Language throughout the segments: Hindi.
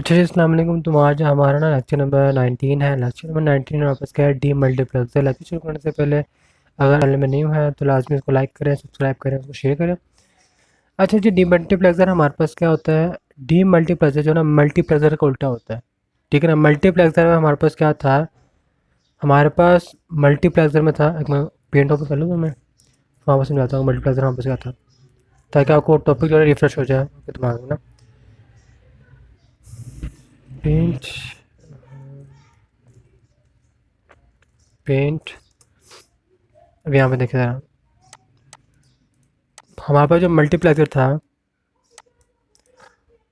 अच्छा जी, अस्सलाम वालेकुम। तो आज हमारा ना लेक्चर नंबर 19 है। लेक्चर नंबर 19 में वापस क्या है, डी मल्टीप्लेक्सर। लेक्चर शुरू करने से पहले अगर चैनल में न्यू है तो लाजमी इसको लाइक करें, सब्सक्राइब करें, उसको शेयर करें। अच्छा जी, डी मल्टीप्लेक्सर हमारे पास क्या होता है। डी मल्टीप्लेक्सर जो है ना, मल्टीप्लेक्सर का उल्टा होता है। ठीक है ना। मल्टीप्लेक्सर में हमारे पास क्या था, हमारे पास मल्टीप्लेक्सर में था, एक मैं पेंट ओपन कर लूँगा, मैं वहाँ पर समझाता हूँ मल्टीप्लेक्सर वहाँ पर क्या था, ताकि आपको टॉपिक जो है रिफ्रेश हो जाए आपके दिमाग में ना। पेंट पेंट अब यहाँ पे देखिए ज़रा, हमारे पास जो मल्टीप्लेक्सर था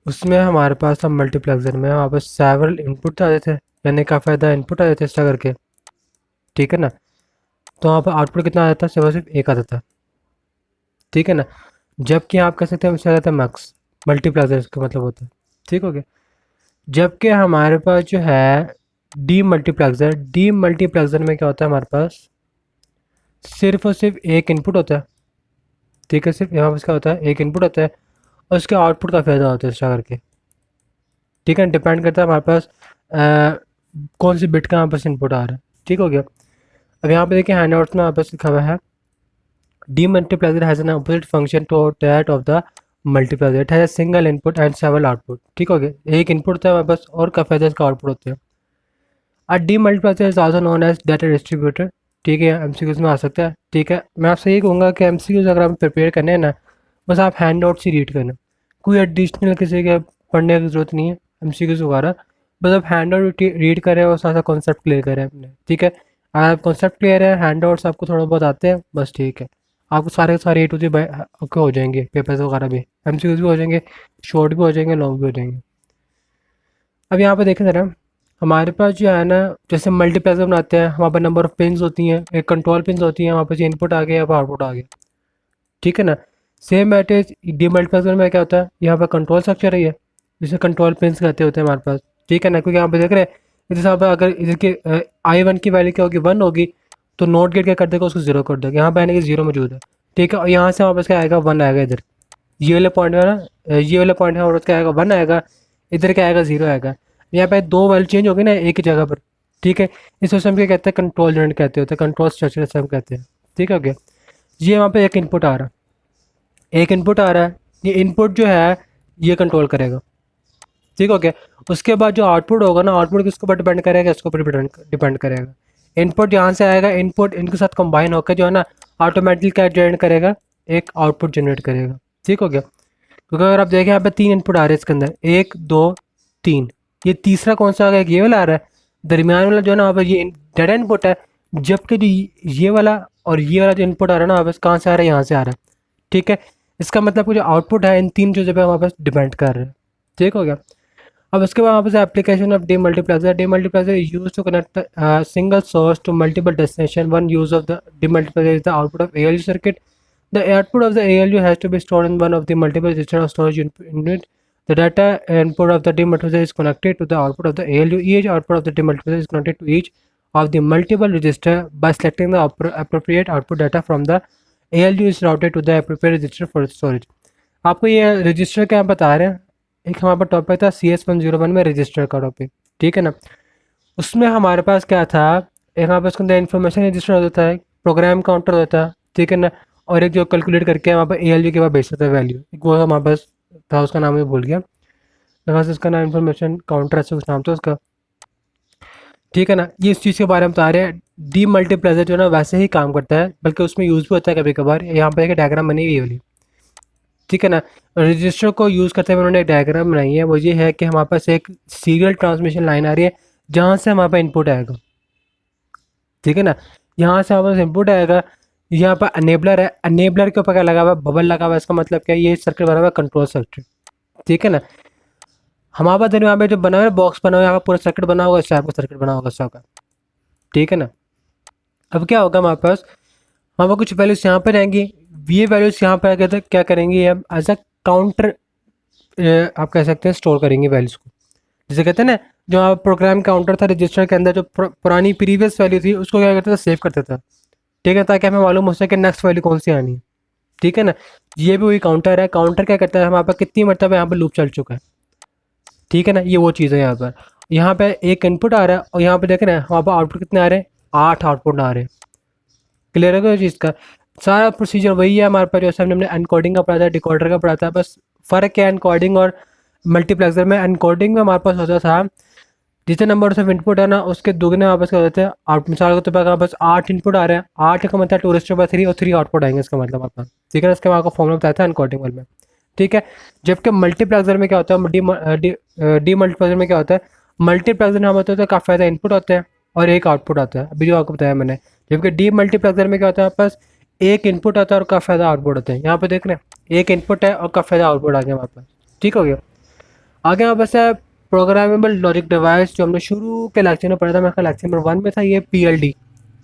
उसमें हमारे पास था, मल्टीप्लेक्सर में हमारे पास सेवरल इनपुट आते थे, यानी का फ़ायदा इनपुट आते थे इस तरह करके। ठीक है ना। तो वहाँ पर आउटपुट कितना आता था, सिर्फ एक आता था। ठीक है ना। जबकि आप कह सकते हैं इससे आता है मैक्स, मल्टीप्लेक्सर इसका मतलब होता है। ठीक हो गया। जबकि हमारे पास जो है डी मल्टीप्लेक्सर में क्या होता है, हमारे पास सिर्फ और सिर्फ एक इनपुट होता है। ठीक है, सिर्फ यहाँ पर क्या होता है, एक इनपुट होता है और उसके आउटपुट का फ़ायदा होता है इस तरह करके। ठीक है, डिपेंड करता है हमारे पास कौन सी बिट का हमारे पास इनपुट आ रहा है। ठीक हो गया। अब यहाँ पे देखिए हैंडआउट्स में हमारे पास लिखा हुआ है, demultiplexer has an opposite function to that of the multiplexer, it has a single input and several output. ठीक हो गया। एक इनपुट होता है हमारे पास और का फ़ायदा इसका आउटपुट होता है। A demultiplexer is also known as data distributor. ठीक है, एमसीक्यूज में आ सकता है। ठीक है, मैं आपसे ये कहूँगा कि एमसीक्यूज अगर आप प्रिपेयर करने हैं ना, बस आप हैंड आउट से रीड करना, कोई एडिशनल किसी के पढ़ने की ज़रूरत नहीं है एमसीक्यूज वगैरह। बस आप हैंड आउट रीड करें और साथ साथ कॉन्सेप्ट क्लियर करें अपने। ठीक है, अगर आप कॉन्सेप्ट क्लियर है, हैंड आउट्स आपको थोड़ा बहुत आते हैं, बस ठीक है, आपको सारे के सारे ए टू जी ओके हो जाएंगे, पेपर्स वगैरह भी, एमसीक्यूज भी हो जाएंगे, शॉर्ट भी हो जाएंगे, लॉन्ग भी हो जाएंगे। अब यहाँ पे देखें ज़रा, हमारे पास जो है ना, जैसे मल्टीप्लेक्सर बनाते हैं, हमारे पास नंबर ऑफ पिन्स होती हैं, एक कंट्रोल पिन्स होती हैं, वहाँ पे इनपुट आ गया, यहाँ पर आउटपुट आ गया। ठीक है ना। सेम मैटेज डी मल्टीप्लेक्सर में क्या होता है, यहाँ पर कंट्रोल स्ट्रक्चर है, जिसे कंट्रोल पिन्स कहते होते हैं हमारे पास। ठीक है ना, क्योंकि यहाँ पे देख रहे हैं इस हिसाब से, अगर इसकी I1 की वैल्यू क्या होगी, 1 होगी, तो नोट गेट क्या कर देगा, उसको जीरो कर देगा। यहाँ पे यानी कि जीरो मौजूद है। ठीक है, और यहाँ से वापस क्या आएगा, 1 आएगा इधर, ये वाले पॉइंट है ना, ये वाला पॉइंट है और क्या आएगा, 1 आएगा, इधर क्या आएगा, 0 आएगा। यहाँ पे दो वैल्यू चेंज होगी ना एक ही जगह पर। ठीक है, इस सिस्टम क्या कहते हैं, कंट्रोल यूनिट कहते होते हैं, कंट्रोल स्ट्रक्चर सिस्टम कहते हैं। ठीक है, ओके। ये वहाँ पे एक इनपुट आ रहा है, एक इनपुट आ रहा है, ये इनपुट जो है ये कंट्रोल करेगा। ठीक हो गया। उसके बाद जो आउटपुट होगा ना, आउटपुट किसके ऊपर डिपेंड करेगा, इसके ऊपर डिपेंड करेगा। इनपुट यहाँ से आएगा, इनपुट इनके साथ कंबाइन होकर जो है ना, ऑटोमेटिकली क्या जनरेट करेगा, एक आउटपुट जनरेट करेगा। ठीक हो गया। क्योंकि अगर आप देखें यहाँ पे 3 इनपुट आ रहे हैं इसके अंदर, 1 2 3, ये तीसरा कौन सा आ गया, ये वाला आ रहा है, दरमियान वाला जो है ना वहाँ पर ये डेड इनपुट है। जबकि जो ये वाला और ये वाला जो इनपुट आ रहा है ना, वापस कहाँ से आ रहा है, यहाँ से आ रहा है। ठीक है, इसका मतलब कि जो आउटपुट है इन तीन चीज़ों पे हमारे पास डिपेंड कर रहे हैं। ठीक हो गया। अब उसके बाद वापस application of demultiplexer use to connect single source to multiple destination. One use of the demultiplexer is the output of ALU circuit. The output of the ALU has to be stored in one of the multiple register or storage unit. The data input of the demultiplier is connected to the output of the ALU. Each output of the demultiplier is connected to each of the multiple register by selecting the appropriate output data from the ALU is routed to the appropriate register for storage. आपको ये रजिस्टर क्या बता रहे हैं, एक हमारे पास टॉपिक था CS101 में रजिस्टर का टॉपिक। ठीक है ना। उसमें हमारे पास क्या था, एक हमारे पास उसके अंदर इन्फॉर्मेशन रजिस्टर होता है, प्रोग्राम काउंटर होता है। ठीक है ना। और एक जो कैलकुलेट करके वहाँ पर ALU के बाद भेजता था वैल्यू, एक वो हमारे पास था, उसका नाम मैं भूल गया, मेरे पास उसका नाम इन्फॉर्मेशन काउंटर ऐसे कुछ नाम था उसका। ठीक है ना। ये इस चीज़ के बारे में बता रहे हैं। डी मल्टीप्लेक्सर जो है ना वैसे ही काम करता है, बल्कि उसमें यूज़ भी होता है कभी कभार। यहाँ पर एक डायग्राम बनी हुई है वाली। ठीक है ना। रजिस्टर को यूज़ करते हुए उन्होंने एक डायग्राम बनाई है, वो ये है कि हमारे पास एक सीरियल ट्रांसमिशन लाइन आ रही है, जहाँ से हमारे पास इनपुट आएगा। ठीक है ना। यहाँ से हमारे पास इनपुट आएगा, यहाँ पर अनेबलर है, अनेबलर के ऊपर क्या लगा हुआ है, बबल लगा हुआ है। इसका मतलब क्या है, ये सर्किट बना हुआ है कंट्रोल सर्किट। ठीक है ना। हमारे पास यहाँ पे जो बना हुआ है बॉक्स बना हुआ है, यहाँ पर पूरा सर्किट बना होगा, इससे आपका सर्किट बना होगा इसका। ठीक है ना। अब क्या होगा, हमारे पास हमारे पास कुछ वैल्यूज यहाँ पर रहेंगी, ये वैल्यूज यहाँ पर आगे क्या करेंगे, हम एज अ काउंटर आप कह सकते हैं स्टोर करेंगे वैल्यूज़ को। जैसे कहते हैं ना, जो आप प्रोग्राम काउंटर था रजिस्टर के अंदर, जो पुरानी प्रीवियस वैल्यू थी उसको क्या करता था, सेव करता था। ठीक है, ताकि हमें मालूम हो सके नेक्स्ट वैल्यू कौन सी आनी है। ठीक है ना। ये भी वही काउंटर है। काउंटर क्या करता है, हमारे पास कितनी मरतबा यहाँ पर लूप चल चुका है। ठीक है ना, ये वो चीज़ है यहाँ पे एक इनपुट आ रहा है और यहाँ पे देख रहे हैं वहाँ पर आउटपुट कितने आ रहे हैं, 8 आउटपुट आ रहे हैं। क्लियर है कोई चीज़ का, सारा प्रोसीजर वही है हमारे पास जैसे हमने एनकोडिंग का पढ़ा था, डिकोडर का पढ़ा था, बस फ़र्क है एनकोडिंग और मल्टीप्लेक्सर में। एनकोडिंग में हमारे पास होता था जितने नंबर ऑफ इनपुट है ना उसके दुगने वापस क्या होते हैं आउट, मिसाल के तौर पर बस 8 इनपुट आ रहे हैं, 8 का मतलब 2 3 और 3 आउटपुट आएंगे इसका मतलब आपका। ठीक है ना, इसके आपको फॉर्मूला बताया था एनकोडिंग वाले में। ठीक है, जबकि मल्टीप्लेक्सर में क्या होता है, डी मल्टीप्लेक्सर में क्या होता है, मल्टीप्लेक्सर में हम होते हैं तो काफ़ी ज़्यादा इनपुट होते हैं और एक आउटपुट आता है, अभी जो आपको बताया मैंने। जबकि डी मल्टीप्लेक्सर में क्या होता है, आपके पास एक इनपुट आता है और काफ़ी ज़्यादा आउटपुट होते हैं। यहाँ पे देख रहे हैं एक इनपुट है और काफ़ी ज़्यादा आउटपुट आ गया हमारे पास। ठीक हो गया। आगे हमारे पास है प्रोग्रामेबल लॉजिक डिवाइस, जो हमने शुरू के लेक्चर में पढ़ा था, मेरे ख्याल लेक्चर नंबर 1 में था ये PLD।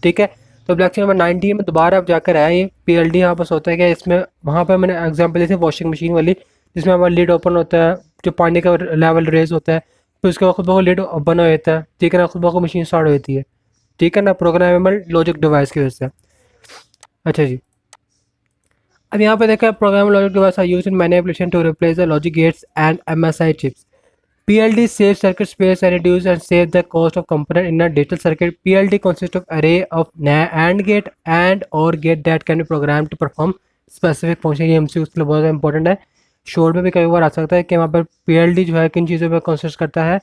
ठीक है, तो लेक्चर नंबर 19 में दोबारा अब जाकर आया ये PLD। यहाँ पास होता है कि इसमें वहाँ पर मैंने एग्जाम्पल दी थी वॉशिंग मशीन वाली, जिसमें हमारा लिड ओपन होता है, जो पानी का लेवल रेज होता है, फिर उसके बाद खुद ब खुद लिड बना होता है। ठीक है ना, खुद ब खुद मशीन स्टार्ट होती है। ठीक है ना, प्रोग्रामेबल लॉजिक डिवाइस की वजह से। अच्छा जी, अब यहाँ पे देखा programmable logic device are used in many application to replace the logic gates and MSI chips. PLD saves circuit space and reduce and save the cost of component in a digital circuit. PLD consists of array of AND gate and OR gate that can be programmed to perform specific function। ये MCQ के लिए बहुत इंपॉर्टेंट है, शोर में भी कई बार आ सकता है कि वहाँ पर PLD जो है किन चीज़ों पर कंसिस्ट करता है,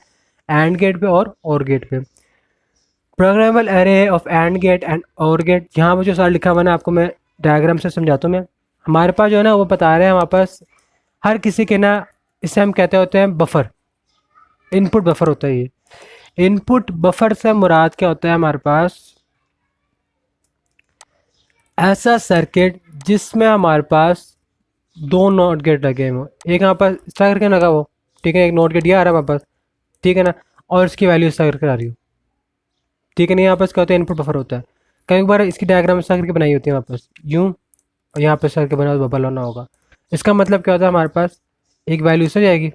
AND गेट पे और OR गेट पे। Programmable array of AND gate and OR gate, यहाँ पर जो सारा लिखा हुआ है आपको मैं डायग्राम से समझाता हूँ मैं। हमारे पास जो है ना वो बता रहे हैं हमारे पास हर किसी के ना, इसे हम कहते होते हैं बफर, इनपुट बफर होता है ये। इनपुट बफर से मुराद क्या होता है हमारे पास, ऐसा सर्किट जिसमें हमारे पास दो नॉट गेट लगे हुए, एक यहाँ पर इस तरह करके लगा वो, ठीक है, एक नॉट गेट ये आ रहा है हमारे पास, ठीक है ना, और इसकी वैल्यू इस तरह करके आ रही हो। ठीक है ना, यहाँ पर क्या होता है इनपुट बफर होता है। कई बार इसकी डायग्राम इस तरह करके बनाई होती है हमारे पास यूँ, और यहाँ पर इस तरह के बना बबल होना होगा। इसका मतलब क्या होता है, हमारे पास एक वैल्यू इससे जाएगी,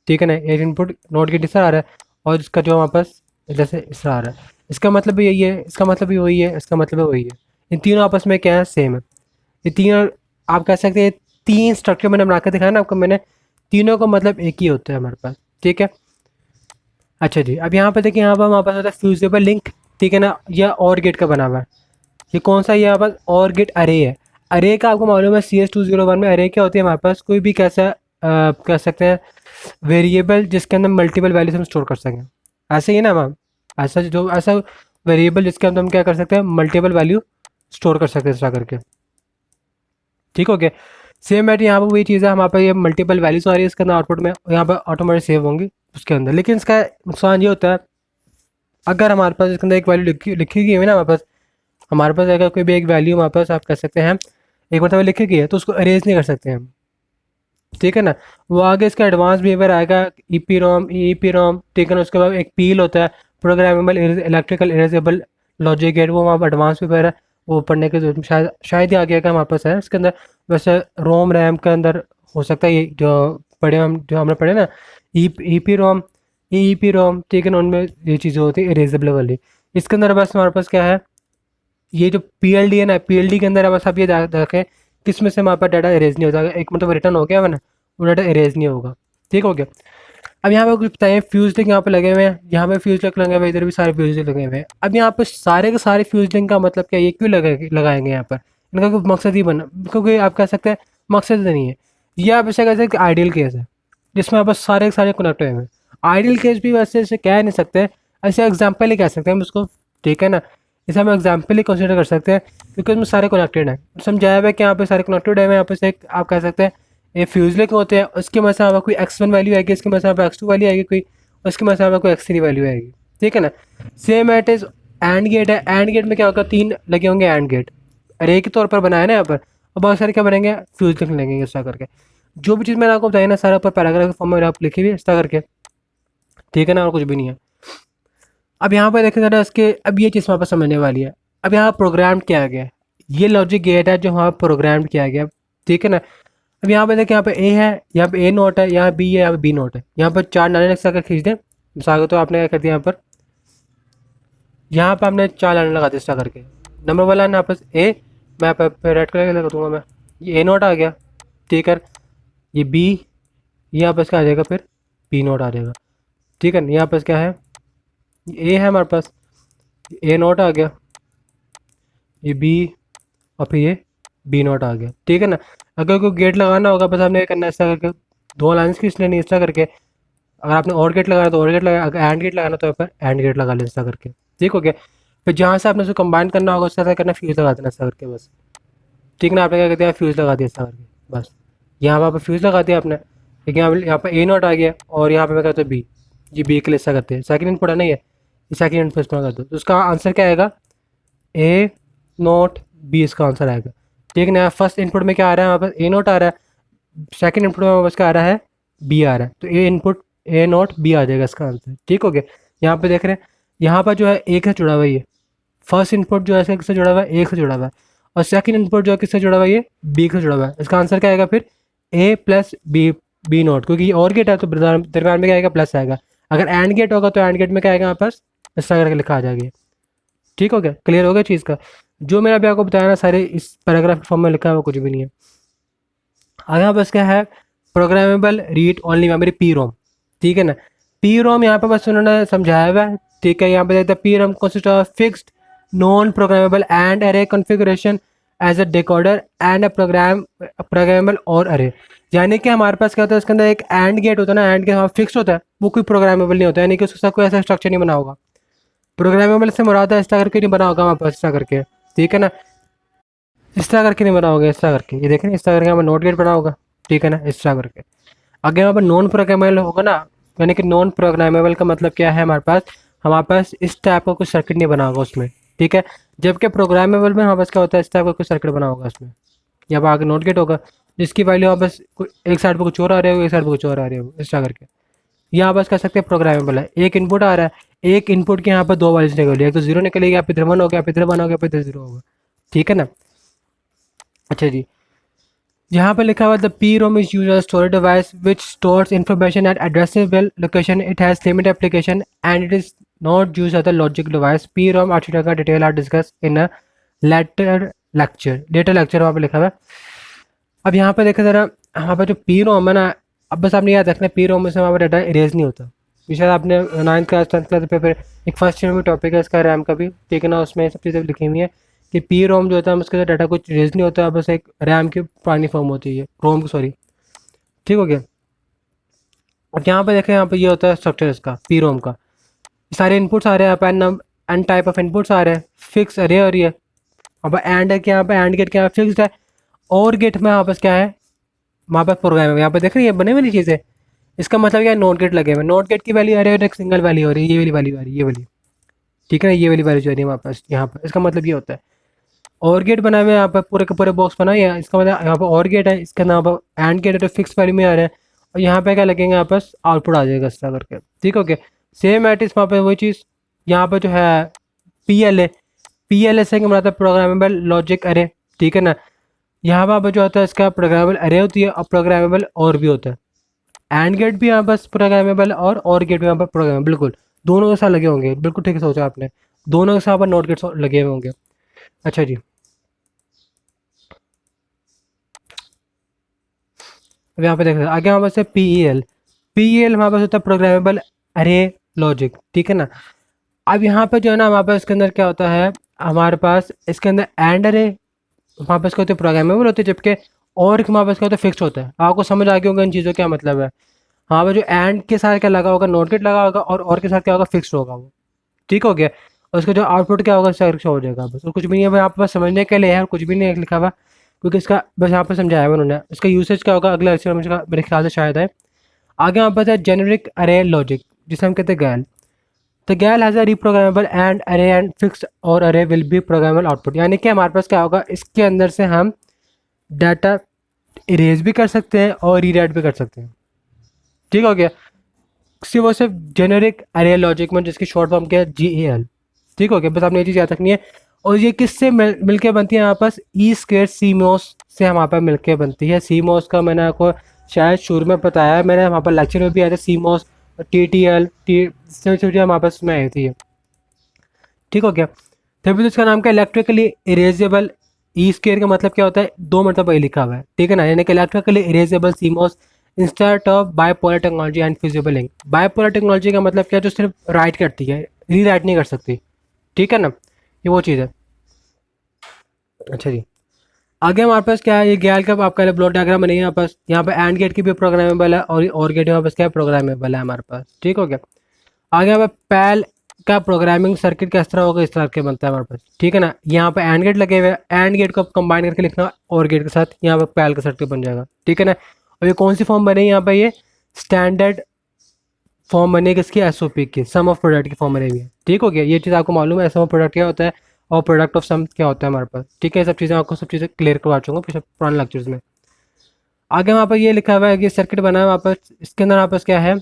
ठीक है ना, एक इनपुट नोट गेट इस तरह आ रहा है और इसका जो हमारे पास जैसे इस तरह आ रहा है, इसका मतलब भी यही है, इसका मतलब भी वही है, इसका मतलब भी वही है। इन तीनों आपस में क्या है, सेम है। ये तीनों आप कह सकते हैं, तीन स्ट्रक्चर मैंने बना के दिखाया ना आपको मैंने, तीनों का मतलब एक ही होता है हमारे पास। ठीक है, अच्छा जी, अब यहाँ पर देखिए, यहाँ पर हमारे पास होता है फ्यूजेबल लिंक। ठीक है ना, यह और गेट का बना हुआ है। ये कौन सा, ये यहाँ पर और गेट अरे है। अरे का आपको मालूम है CS201 में अरे क्या होती है हमारे पास, कोई भी कैसा कह सकते हैं वेरिएबल जिसके अंदर मल्टीपल वैल्यूज हम स्टोर कर सकें। ऐसे ही ना मैम, ऐसा वेरिएबल जिसके अंदर हम क्या कर सकते हैं, मल्टीपल वैल्यू स्टोर कर सकते हैं इस तरह करके। ठीक हो गया। सेम बैठ यहाँ पर वही चीज़ है, हमारे पास ये मल्टीपल वैल्यूज आ रही है इसके अंदर आउटपुट में, यहाँ पर ऑटोमेटिक सेव होंगी उसके अंदर। लेकिन इसका नुकसान ये होता है, अगर हमारे पास इसके अंदर एक वैल्यू लिखी गई है ना हमारे पास अगर कोई भी एक वैल्यू हमारे पास आप कह सकते हैं एक मतलब लिखी गई है, तो उसको अरेज नहीं कर सकते हम। ठीक है ना, वो आगे इसका एडवांस बिहेवियर आएगा, EPROM। ठीक है ना, उसके बाद एक पील होता है, programmable electrical erasable logic gate, वो वहाँ एडवांस बिहेवियर है, वो पढ़ने के शायद ही आगे का हमारे पास है इसके अंदर। वैसे रोम रैम के अंदर हो सकता है, ये जो हमने पढ़े ना, EPROM, EEPROM, ठीक है ना, उनमें ये चीज़ें होती है इरेजेबल वाली। इसके अंदर बस हमारे पास क्या है, ये जो PLD है ना, PLD के अंदर बस आप ये देखें किस में से हमारे पास डाटा इरेज नहीं होता, एक मतलब रिटर्न हो गया मैंने, वो डाटा इरेज नहीं होगा। ठीक हो गया। अब यहाँ पे कुछ बताएं, फ्यूज लिंक यहाँ पे लगे हुए हैं, यहाँ पे फ्यूज लिंक लगे हुए हैं, इधर भी सारे फ्यूज लिंक लगे हुए हैं। अब यहाँ पे सारे के सारे फ्यूज लिंक का मतलब क्या, ये क्यों लगाएंगे यहाँ पर, इनका कोई मकसद ही बना, क्योंकि आप कह सकते हैं मकसद नहीं है। ये आप ऐसा कह सकते हैं आइडियल केस है जिसमें आप बस सारे के सारे कनेक्ट हुए हैं। आइडियल केस भी वैसे ऐसे कह नहीं सकते, ऐसे एग्जाम्पल ही कह सकते हैं हम उसको। ठीक है ना, इसे हम एग्जाम्पल ही कंसिडर कर सकते हैं, क्योंकि उसमें सारे कनेक्टेड हैं, समझाया हुआ है कि यहाँ पे सारे कनेक्टेड है। यहाँ पे से एक आप कह सकते हैं ये फ्यूज लिंक होते हैं, उसकी वजह से कोई X1 वैल्यू आएगी, इसकी वजह से X2 वैल्यू आएगी कोई, उसकी वजह से कोई X3 वैल्यू आएगी। ठीक है ना, same at is and gate है। एंड गेट में क्या होगा, 3 लगे होंगे एंड गेट, अरे के तौर पर बनाया ना यहाँ पर, और बहुत सारे क्या बनेंगे, फ्यूज लिंक लगेंगे इस तरह करके। जो भी चीज़ मैंने आपको बताया ना, सारा ऊपर पैराग्राफ के फॉर्म में आप लिखी हुई है इस तरह करके। ठीक है ना, और कुछ भी नहीं है। अब यहाँ पर देखें जरा इसके, अब ये चीज़ वहाँ पर समझने वाली है। अब यहाँ प्रोग्राम किया गया, ये लॉजिक गेट है जो वहाँ प्रोग्राम किया गया। ठीक है ना, अब यहाँ पे देखिए, यहाँ पे ए है, यहाँ पे ए नोट है, यहाँ बी है, यहाँ पे बी नोट है। यहाँ पर 4 लाइनें लगा कर खींच दें मिसाल, तो आपने क्या कर दिया, यहाँ पर हमने 4 लाइनें लगा दी इस तरह करके। नंबर वाला लाइन आपस ए, मैं यहाँ पे रेड कलर लगा दूंगा मैं, ये ए नोट आ गया। ठीक है, ये बी, ये आपस का आ जाएगा फिर बी नोट आ जाएगा। ठीक है, यहाँ पास क्या है, ए है हमारे पास, ए नोट आ गया, ये बी, और फिर ये बी नोट आ गया। ठीक है ना। अगर कोई गेट लगाना होगा बस आपने करना है ऐसा करके, दो लाइन्स खींच लेनी इस तरह करके। अगर आपने और गेट लगाना तो और गेट लगा, अगर एंड गेट लगाना तो यहाँ पर एंड गेट लगा लें इस तरह करके। ठीक हो गया। फिर जहाँ से आपने उसको कंबाइन करना होगा उस तरह करना, फ्यूज़ लगा देना इस तरह करके बस। ठीक ना, आपने क्या कर दिया, फ्यूज़ लगा दिया इस तरह करके बस। यहाँ पर फ्यूज़ लगा दिया आपने, लेकिन यहाँ पर ए नोट आ गया, और यहाँ पे मैं कहता हूँ बी, ये बी के लिए ऐसा करते हैं, सेकंड इनपुट है नहीं है, ये सेकंड इनपुट इस्तेमाल कर दो, तो उसका आंसर क्या आएगा, ए नोट बी इसका आंसर आएगा। ठीक है ना। फर्स्ट इनपुट में क्या आ रहा है, वहाँ पर ए नोट आ रहा है, सेकंड इनपुट में बस क्या आ रहा है, बी आ रहा है, तो ए इनपुट ए नोट बी आ जाएगा इसका आंसर। ठीक हो गया। यहाँ पे देख रहे हैं, यहाँ पर जो है एक से जुड़ा हुआ है, ये फर्स्ट इनपुट जो है इसका किससे जुड़ा हुआ है, एक से जुड़ा हुआ है, और सेकंड इनपुट जो है किससे जुड़ा हुआ है, ये बी से जुड़ा हुआ है। इसका आंसर क्या आएगा फिर, ए प्लस बी, बी नोट, क्योंकि ये और गेट है तो दरम्यान में क्या आएगा, प्लस आएगा। अगर एंड गेट होगा तो एंड गेट में क्या आएगा, यहाँ पास इस तरह करके लिखा आ जाएगा। ठीक हो गया, क्लियर हो गया चीज़ का। जो मैंने अभी आपको बताया ना सारे इस पैराग्राफ फॉर्म में लिखा है, वो कुछ भी नहीं है। आगे बस क्या है, programmable read only memory P ROM. ठीक है ना। पी रोम यहाँ पे बस उन्होंने समझाया हुआ है। ठीक है, यहाँ पे देखते हैं P ROM consist of fixed non programmable and array configuration as a decoder and a programmable OR array. यानी कि हमारे पास क्या होता है, इसके अंदर एक एंड गेट होता है ना, एंड गेट फिक्स होता है, वो कोई प्रोग्रामेबल नहीं होता है, यानी कि उसके साथ कोई ऐसा स्ट्रक्चर नहीं बना होगा। प्रोग्रामेबल से मुराद है इस तरह करके नहीं बना होगा हमारे पास, इस तरह करके। ठीक है ना, इस तरह करके नहीं बना होगा, इस तरह करके, ये देखें इस तरह करके हमें नोट गेट बना होगा। ठीक है ना, इस तरह करके। अगर यहाँ पर नॉन प्रोग्रामेबल होगा ना, यानी कि नॉन प्रोग्रामेबल का मतलब क्या है, हमारे पास इस टाइप का कुछ सर्किट नहीं बना होगा उसमें। ठीक है, जबकि प्रोग्रामेबल में हमारे पास क्या होता है, इस टाइप का कुछ सर्किट बना होगा उसमें। यहाँ पर आगे नोट गेट होगा, जिसकी वैल्यू यहाँ बस एक साइड पर कुछ और आ रहे हो, एक साइड पर कुछ और आ रहे हो, इस तरह करके। यहाँ बस कह सकते हैं प्रोग्रामेबल है, एक इनपुट आ रहा है, एक इनपुट के यहाँ पर दो वैल्यूज निकली, एक तो जीरो निकलेगी, यहाँ पे इधर वन हो गया, यहाँ पे इधर वन हो गया, यहाँ पे इधर जीरो होगा। ठीक है ना। अच्छा जी, यहाँ पे लिखा हुआ the P ROM is use as storage device which stores information at addressable location, it has limited application and it is not use as a logic device. P ROM architecture का detail are discuss in a later lecture वहाँ पे लिखा हुआ है। अब यहाँ पे देखा जरा, यहाँ पर जो पी रोम है ना, अब बस आपने याद रखना, पी रोम में से वहाँ पर डाटा इरेज नहीं होता। ये शायद आपने 9th क्लास 10th क्लास पे फिर एक फर्स्ट ईयर में टॉपिक है इसका रैम का भी, ठीक है ना, उसमें सब चीज़ें लिखी हुई हैं कि पी रोम जो होता है उसके साथ डाटा कुछ इरेज नहीं होता, बस एक रैम की पुरानी फॉर्म होती है, रोम की, सॉरी। ठीक हो गया। अब यहाँ पे देखें, यहाँ पे ये होता है स्ट्रक्चर इसका, पी रोम का। सारे इनपुट्स आ रहे हैं, यहाँ पे एन टाइप ऑफ इनपुट्स आ रहे हैं, फिक्स अरे हो रही है। अब एंड है कि यहाँ पे एंड गेट क्या है, फिक्स्ड है, और गेट में यहाँ पर क्या है, वहाँ पर प्रोग्राम है। यहाँ पे देख रहे हैं ये बने हुई चीज़ें, इसका मतलब क्या है, नोट गेट लगे हुए, नोट गेट की वैल्यू आ रही है और एक सिंगल वैल्यू हो रही है, ये वाली वैल्यू आ रही है, ये वाली। ठीक है ना, ये वाली वैल्यू जो आ रही है हमारे पास यहाँ पर, इसका मतलब ये होता है। और गेट बनाए हुए हैं यहाँ पर, पूरे के पूरे बॉक्स बनाए हैं, इसका मतलब यहाँ पर और गेट है, इसका नाम पर एंड गेट है तो फिक्स वैल्यू में आ रहे हैं, और यहाँ पे क्या लगेंगे, यहाँ पास आउटपुट आ जाएगा इस तरह करके। ठीक हो गया। सेम एट इस वहाँ पर वही चीज़, यहाँ पर जो है पी एल ए, पी एल ए से मतलब प्रोग्रामेबल लॉजिक अरे। ठीक है ना, यहाँ पर जो होता है इसका प्रोग्रामेबल अरे होती है, और प्रोग्रामेबल और भी होता है। एंड गेट भी यहाँ बस प्रोग्रामेबल, और गेट भी यहाँ पर प्रोग्रामेबल, बिल्कुल दोनों के साथ लगे होंगे, बिल्कुल ठीक सोचा आपने, दोनों के साथ पर नोट गेट्स लगे हुए होंगे। अच्छा जी, अब यहाँ पे देख रहे हैं आगे हमारे पास है P E L. P E L हमारे पास होता है प्रोग्रामेबल अरे लॉजिक। ठीक है ना। अब यहाँ पे जो है ना, हमारे पास इसके अंदर क्या होता है, हमारे पास इसके अंदर एंड अरे हमारे पास क्या होते हैं, प्रोग्रामेबल होते हैं, जबकि और हमारे पास क्या होता है, फिक्स होता है। आपको समझ आ गया होगा इन चीज़ों का क्या मतलब है। हाँ भाई, जो एंड के साथ क्या लगा होगा, नोट गेट लगा होगा, और के साथ क्या होगा, फिक्स होगा वो। ठीक हो गया। और उसका जो आउटपुट क्या होगा, शो हो जाएगा बस, और कुछ भी नहीं है भाई, आप बस समझने के लिए है, और कुछ भी नहीं है लिखा हुआ, क्योंकि इसका बस यहाँ पर समझाया हुआ उन्होंने। इसका यूसेज क्या होगा अगले लेक्चर में, मेरे ख्याल से शायद है। आगे यहाँ पर है जेनरिक अरे लॉजिक, जिसे हम कहते हैं गैल। तो गैल हैज़ अ रीप्रोग्रामेबल एंड अरे एंड फिक्स्ड और अरे विल बी प्रोग्रामेबल आउटपुट, यानी कि हमारे पास क्या होगा, इसके अंदर से हम डाटा इरेज भी कर सकते हैं और रीराइट भी कर सकते हैं। ठीक हो गया। सिर्फ और सिर्फ जेनेरिक अरे लॉजिक में, जिसकी शॉर्ट फॉर्म क्या है, जी ए एल। ठीक हो गया, बस आपने ये चीज़ याद रखनी है। और ये किससे मिलके बनती है, हमारे पास ई स्क्वेयर सी मॉस से हमारे पास मिलके बनती है। सी मॉस का मैंने आपको शायद शुरू में बताया है, मैंने वहाँ पर लेक्चर में भी आया था, CMOS T T L T हमारे पास में आई थी। ठीक हो गया। फिर भी इसका नाम क्या, इलेक्ट्रिकली इरेजेबल ई स्क्वेयर का मतलब क्या होता है, दो मतलब वही लिखा हुआ है। ठीक है ना, यानी कि electrically erasable CMOS instead of bipolar technology and fusible link. Bipolar technology का मतलब क्या है, जो सिर्फ राइट करती है, रीराइट नहीं कर सकती, ठीक है ना, ये वो चीज़ है। अच्छा जी, आगे हमारे पास क्या है, ये गैल का आपका ब्लॉक डायग्राम बनेगा यहाँ पास, यहाँ पे एंड गेट की भी प्रोग्रामेबल है और गेट यहाँ पास क्या है, प्रोग्रामेबल है हमारे पास, ठीक हो गया। आगे यहाँ पे पैल का प्रोग्रामिंग सर्किट किस तरह होगा, इस तरह के बनता है हमारे पास, ठीक है ना। यहाँ पे एंड गेट लगे हुए हैं, एंड गेट को कंबाइन करके लिखना और गेट के साथ, यहाँ पे पैल का सर्किट बन जाएगा, ठीक है ना। और ये कौन सी फॉर्म बनेगी यहाँ पे, ये स्टैंडर्ड फॉर्म बनेगी इसकी, एसओपी की, सम ऑफ प्रोडक्ट की फॉर्म बनेगी, ठीक हो गया। ये चीज़ आपको मालूम है, सम ऑफ प्रोडक्ट क्या होता है और प्रोडक्ट ऑफ सम क्या होता है हमारे पास, ठीक है। सब चीज़ें आपको सब चीज़ें क्लियर करवा चुका पिछले पुराने लेक्चर्स में। आगे वहाँ पर ये लिखा हुआ है कि सर्किट बना है वहाँ पर, इसके अंदर वहाँ पर क्या है,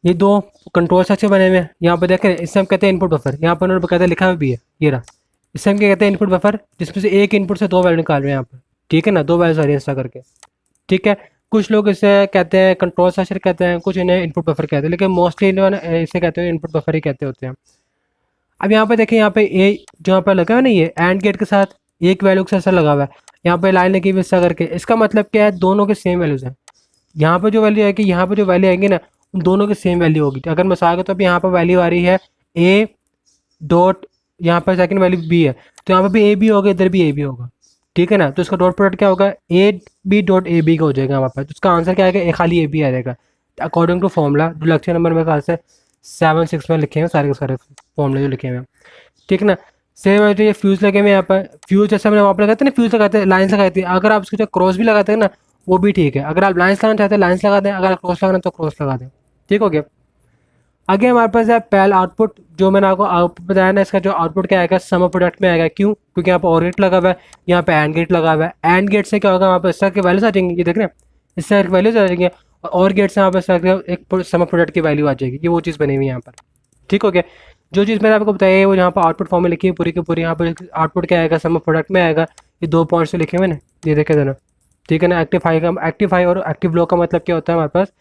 ये दो कंट्रोल स्ट्रक्चर बने हुए हैं, यहाँ पर देखें, इससे हम कहते हैं इनपुट बफर, यहाँ पर उन्होंने कहते हैं लिखा हुआ भी है, ये रहा, इससे हम क्या कहते हैं, इनपुट बफर, जिसमें से एक इनपुट से दो वैल्यू निकाल रहे हैं यहाँ पर, ठीक है ना, दो वैल्यू आ रही है ऐसा करके, ठीक है। कुछ लोग इसे कहते हैं कंट्रोल स्ट्रक्चर कहते हैं, कुछ इन्हें इनपुट बफर कहते हैं, लेकिन मोस्टली इसे कहते हैं इनपुट बफर ही कहते होते हैं। अब यहाँ पे देखिए, यहाँ पे ए जो यहाँ पे लगा है ना, ये एंड गेट के साथ एक वैल्यू के साथ लगा हुआ है, यहाँ पे लाइन लगी हुई इस करके, इसका मतलब क्या है, दोनों के सेम वैल्यूज हैं। यहाँ पे जो वैल्यू आएगी, यहाँ पे जो वैल्यू आएंगी ना, उन दोनों की सेम वैल्यू होगी। अगर मैं आगे तो अभी यहाँ पर वैल्यू आ रही है ए डॉट, यहाँ पर सेकंड वैल्यू बी है, तो यहाँ पर भी ए बी होगा, इधर भी ए बी होगा, ठीक है ना। तो इसका डॉट प्रोडक्ट क्या होगा, A B dot A B का हो जाएगा वहाँ पर, तो उसका आंसर क्या आएगा, ए खाली ए बी आ जाएगा, अकॉर्डिंग टू फॉर्मूला जो लेक्चर नंबर मेरे ख्याल से 7-6 में लिखे हैं, सारे के सारे फॉर्मूले जो लिखे हुए हैं, ठीक है ना। सेम है, ये फ्यूज़ लगे हुए यहाँ पर, फ्यूज़ जैसे हमने वहाँ पर लगाते हैं ना, फ्यूज़ लगाते हैं, लाइन्स लगाती है, अगर आप उसके जो क्रॉस भी लगाते हैं ना, वो भी ठीक है। अगर आप लाइन्स लगाना चाहते हैं लाइन्स लगा दें, अगर क्रॉस लगाना तो क्रॉस लगा दें, ठीक हो गया। आगे हमारे पास है पैल आउटपुट, जो मैंने आपको आउटपुट बताया ना, इसका जो आउटपुट क्या आएगा, सम ऑफ प्रोडक्ट में आएगा, क्यों, क्योंकि यहाँ पर और गेट लगा हुआ है, यहाँ पे एंड गेट लगा हुआ है, एंड गेट से क्या होगा, वहाँ पर इस तरह की वैल्यूज आ जाएंगी, ये देख रहे हैं, इस तरह की वैल्यूज आ जाएंगी, और गेट से वहाँ पर एक सम ऑफ प्रोडक्ट की वैल्यू आ जाएगी, ये वो चीज़ बनी हुई है यहाँ पर, ठीक हो गया। जो चीज़ मैंने आपको बताई है वो यहाँ पर आउटपुट फॉर्म में लिखी है पूरी की पूरी, यहाँ पर आउटपुट क्या आएगा, सम ऑफ प्रोडक्ट में आएगा, ये दो पॉइंट्स लिखे हुए ना, ये देखे देना, ठीक है ना। एक्टिव हाई का, एक्टिव हाई और एक्टिव लो का मतलब क्या होता है हमारे पास,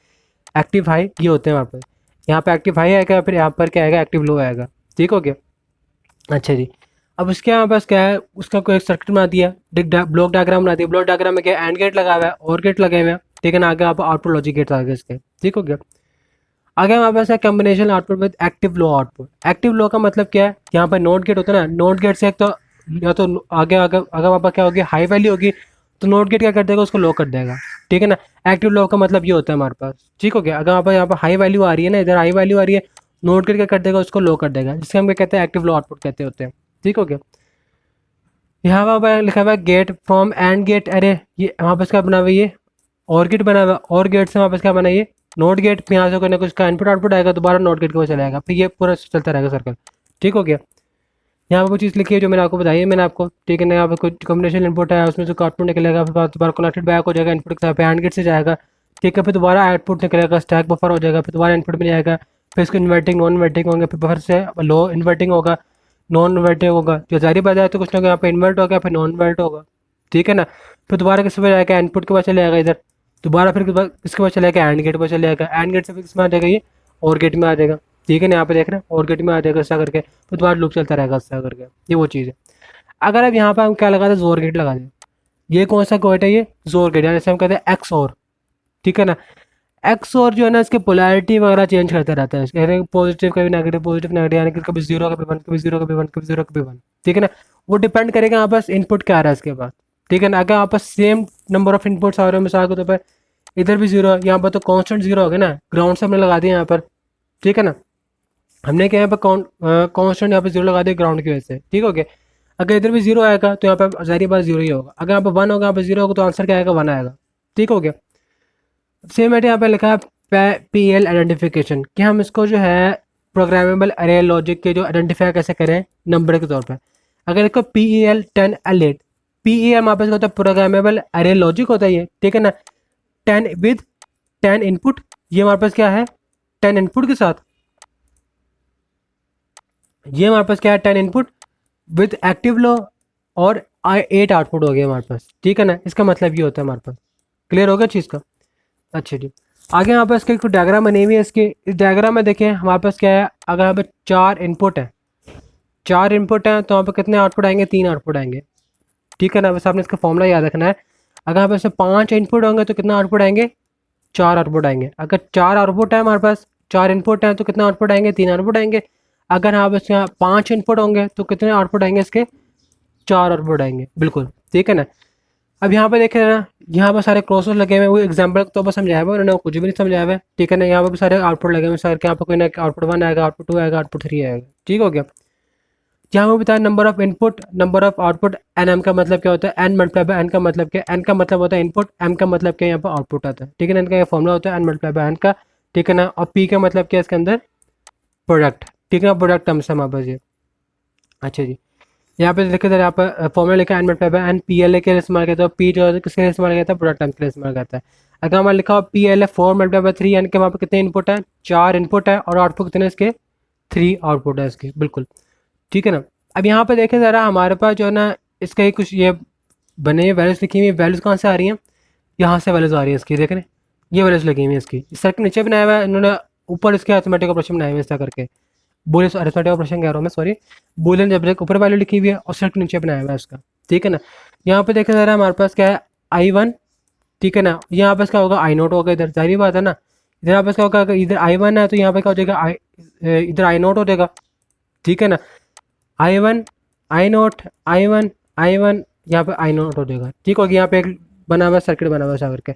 एक्टिव हाई ये होते हैं हमारे पास, यहाँ पे एक्टिव हाई आएगा, फिर यहाँ पर क्या आएगा, एक्टिव लो आएगा, ठीक हो गया। अच्छा जी, अब उसके यहाँ पास क्या है, उसका कोई एक सर्किट बना दिया, ब्लॉक डायग्राम बना दिया, ब्लॉक डायग्राम में क्या है, एंड गेट लगा हुआ है और गेट लगे हुए हैं, ठीक है ना। आगे आप आउटपुट लॉजिक गेट आ गए इसके, ठीक हो गया। आगे हमारे पास है combination output with active low output. Active low का मतलब क्या है, यहाँ पर नोट गेट होता है ना, नोट गेट से एक तो या तो आगे आगे अगर वहाँ पर क्या होगी, हाई वैल्यू होगी, तो नोट गेट क्या कर देगा, उसको लो कर देगा, ठीक है ना। एक्टिव लो का मतलब ये होता है हमारे पास, ठीक हो गया। अगर यहाँ पर हाई वैल्यू आ रही है ना, इधर हाई वैल्यू आ रही है, नोट गेट क्या कर देगा, उसको लो कर देगा, जिससे हम क्या कहते हैं, एक्टिव लो आउटपुट कहते होते हैं, ठीक हो गया। यहाँ पर लिखा हुआ है गेट फ्रॉम एंड गेट अरे, ये वहाँ पर क्या बना हुआ है, ये और गेट बना हुआ है, और गेट से वहाँ पर क्या बना है, ये नोट गेट, फिर यहाँ से कोई ना कुछ का इनपुट आउटपुट आएगा, दोबारा नोट गेट के पास चलाएगा, फिर ये पूरा चलता रहेगा सर्कल, ठीक हो गया। यहाँ पर वो चीज़ लिखी है जो मैंने आपको बताई है, मैंने आपको, ठीक है ना। यहाँ पर कुछ कॉम्बिनेशन इनपुट है, उसमें से आउटपुट निकलेगा, फिर दोबारा कनेक्टेड बैक हो जाएगा इनपुट के साथ, एंड गेट से जाएगा, ठीक है, फिर दोबारा आउटपुट निकलेगा, स्टैक बफर हो जाएगा, फिर दोबारा इनपुट में जाएगा, फिर इसको इन्वर्टिंग नॉन इन्वर्टिंग होंगे, फिर बफर से लो इन्वर्टिंग होगा, नॉन इन्वर्टिंग होगा, जो जारी बात है, तो कुछ ना कुछ यहाँ पे इन्वर्ट होगा, फिर नॉन इन्वर्ट होगा, ठीक है ना। फिर दोबारा किस पे जाएगा, इनपुट के पास चले जाएगा इधर, दोबारा फिर किसके पास चले जाएगा, एंड गेट पर चले जाएगा, एंड गेट से फिर किसमें आ जाएगा, ये और गेट में आ जाएगा, ठीक है ना। यहाँ पे देख रहे हैं और गेट में आ जाएगा ऐसा करके, फिर दोबारा लूप चलता रहेगा ऐसा करके, ये वो चीज़ है। अगर अब यहाँ पर हम क्या लगा दें, जोर गेट लगा दें, ये कौन सा गेट है, ये जोर गेट, यानी हम कहते हैं एक्स और, ठीक है ना। एक्स और जो है ना, इसके पोलैरिटी वगैरह चेंज करता रहता है, इसके पॉजिटिव कभी नेगेटिव, पॉजिटिव नेगेटिव, यानी कि कभी जीरो कभी वन, कभी जीरो कभी वन, कभी जीरो कभी वन, ठीक है ना। वो डिपेंड करेगा यहाँ पास इनपुट क्या आ रहा है इसके बाद, ठीक है ना। अगर यहाँ पर सेम नंबर ऑफ इनपुट्स आ रहे हैं, मिसाल के तौर पर इधर भी जीरो है, यहाँ पर तो कॉन्स्टेंट जीरो हो गया ना, ग्राउंड से हमने लगा दिया यहाँ पर, ठीक है ना। हमने क्या यहाँ पर कॉन्स्टेंट यहाँ पर जीरो लगा दिया ग्राउंड की वजह से, ठीक हो गया। अगर इधर भी जीरो आएगा तो यहाँ पर जाहिर बात जीरो ही होगा, अगर यहाँ पर वन होगा, यहाँ पर जीरो होगा, तो आंसर क्या आएगा, वन आएगा, ठीक हो गया। सेम है यहाँ पे लिखा है पी एल आइडेंटिफिकेशन, कि हम इसको जो है प्रोग्रामेबल अरे लॉजिक के जो आइडेंटिफाई कैसे करें नंबर के तौर पर। अगर इसको P E L 10 L8, P E L हमारे पास होता है प्रोग्रामेबल अरे लॉजिक होता है ये, ठीक है ना। 10 विद 10 इनपुट, ये हमारे पास क्या है, 10 इनपुट के साथ, ये हमारे पास क्या है, 10 इनपुट विद एक्टिव लो और 8 आउटपुट हो गया हमारे पास, ठीक है ना। इसका मतलब ये होता है हमारे पास, क्लियर हो गया चीज़ का। अच्छा जी, आगे हमारे पास एक डायग्राम बनी हुई है इसके, इस डायग्राम में देखें हमारे पास क्या है, अगर यहाँ पे 4 इनपुट है, 4 इनपुट हैं, तो यहाँ पे कितने आउटपुट आएंगे, 3 आउटपुट आएंगे, ठीक है ना। बस आपने इसका फॉर्मूला याद रखना है, अगर हमारे पास 5 इनपुट होंगे तो कितना आउटपुट आएंगे, 4 आउटपुट आएंगे। अगर 4 आउटपुट है हमारे पास, 4 इनपुट हैं तो कितना आउटपुट आएंगे, 3 आउटपुट आएंगे। अगर हमारे पास यहाँ 5 इनपुट होंगे तो कितने आउटपुट आएंगे इसके, 4 आउटपुट आएंगे, बिल्कुल ठीक है ना। अब यहाँ पे देखे ना, यहाँ पर सारे क्रॉसेस लगे हुए हैं, वो एग्जाम्पल तो बस समझाया हुआ है उन्होंने, कुछ भी नहीं समझाया हुआ है, ठीक है ना। यहाँ पर भी सारे आउटपुट लगे हुए हैं सर, यहाँ पर कोई ना आउटपुट 1 आएगा, आउटपुट 2 आएगा, आउटपुट 3 आएगा, ठीक हो गया। यहाँ पे बताया number of input, number of output, N M का मतलब क्या होता है, एन मल्टीप्लाई बाय एन का मतलब क्या, एन का मतलब होता है इनपुट, एम का मतलब क्या यहाँ पर आउटपुट आता है, ठीक है ना। इनका ये फॉर्मूला होता है एन मल्टीप्लाई बाय एन का, ठीक है ना। और पी का मतलब क्या है इसके अंदर, प्रोडक्ट, ठीक है ना, प्रोडक्ट टर्म्स है हमारे पास ये। अच्छा जी, यहाँ पे देखिए सर, यहाँ पर फॉर्मूला लिखा है N multiply by N, P L A के लिए इस्तेमाल करता है, पी जो है किसके लिए इस्तेमाल करता है, प्रोडक्ट टर्म के लिए इस्तेमाल करता है। अगर हमारा लिखा हो P L A 4 multiply by 3, यानी कि वहाँ पर कितने इनपुट है, 4 इनपुट है, और आउटपुट कितने इसके, 3 आउटपुट है इसके, बिल्कुल ठीक है ना। अब यहाँ पे देखें ज़रा, हमारे पास जो है ना इसका ही कुछ ये बने हुए वैल्यूज़ लिखी हुई, वैल्यूज़ कहाँ से आ रही हैं, यहाँ से वैल्यूज़ आ रही है इसकी, देख रहे हैं ये वैल्यूज़ लगी हुई है इसकी। इस सर के नीचे बनाया हुआ है इन्होंने, ऊपर इसके अरिथमेटिक ऑपरेशन बनाए हुए इस तरह करके, बोले अरिथमेटिक ऑपरेशन कह रहा हूँ मैं, सॉरी, बूलियन जब ऊपर वैल्यू लिखी हुई है और सर के नीचे बनाया हुआ है इसका, ठीक है ना। यहाँ पे देखा जा रहा है हमारे पास क्या है, I1, ठीक है ना। यहाँ पास क्या होगा, I0 होगा, इधर जाहिर बात है ना। इधर यहाँ पास क्या होगा, इधर I1 है तो यहाँ पे क्या हो जाएगा, इधर I0 हो जाएगा, ठीक है ना। I1 I0 I1 I1, यहाँ पे I0 हो जाएगा, ठीक होगी। यहाँ पे एक बना हुआ सर्किट बना हुआ है ऐसा करके।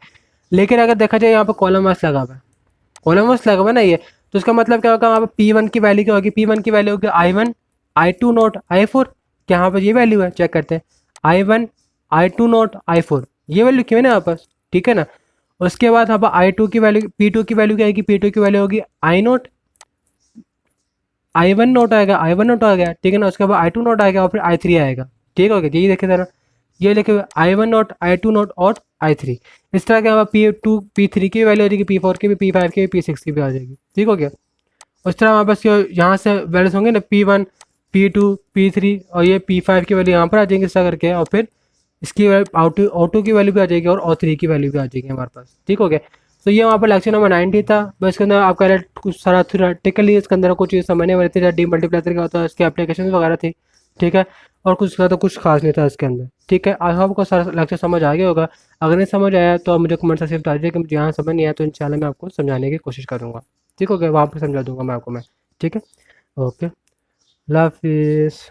लेकिन अगर देखा जाए यहाँ पे कॉलम वाइज लगा हुआ है, कॉलम वाइज लगा हुआ है ना ये, तो इसका मतलब क्या होगा, वहाँ पे P1 की वैल्यू क्या होगी, P1 की वैल्यू होगी I1 I2 नोट I4, क्या यहाँ पर ये वैल्यू है, चेक करते हैं, I1 I2 नोट I4, ये वैल्यू क्यों है ना यहाँ पर, ठीक है ना। उसके बाद यहाँ पर I2 की वैल्यू, P2 की वैल्यू क्या आएगी, P2 की वैल्यू होगी I0, I1 नोट आएगा, I1 नोट आ गया, ठीक है ना। उसके बाद I2 नोट आएगा और फिर I3 आएगा, ठीक हो गया। ये देखे जरा, ये लिखे हुए I1 नोट I2 नोट और I3, इस तरह के हमारा P2 P3 की वैल्यू आ जाएगी, P4 की भी, P5 की भी, P6 की भी आ जाएगी, ठीक हो गया। उस तरह हमारे पास यहाँ से वैल्यूज होंगे ना, P1 P2 P3, और ये P5 की वैल्यू यहाँ पर आ जाएंगी इस तरह करके, और फिर इसकी O2 की वैल्यू भी आ जाएगी और O3 की वैल्यू भी आ जाएगी हमारे पास, ठीक हो गया। तो ये वहाँ पर लेक्चर नंबर 90 था। बस इसके अंदर आपका कुछ सारा थ्योरेटिकली इसके अंदर कुछ चीज़ समझने वाली थी, डी मल्टीप्लेक्सर क्या होता है, इसके एप्लीकेशन वगैरह थी, ठीक है। और कुछ ज़्यादा कुछ खास नहीं था इसके अंदर, ठीक है। आई होप को सारा लेक्चर समझ आ गया होगा। अगर नहीं समझ आया तो आप मुझे कमेंट सेक्शन में बता दीजिए कि मुझे यहाँ समझ नहीं आया, तो इंशाल्लाह मैं आपको समझाने की कोशिश करूँगा, ठीक हो गया, वहाँ पर समझा दूँगा मैं आपको मैं, ठीक है। ओके, अल्लाह हाफिज़।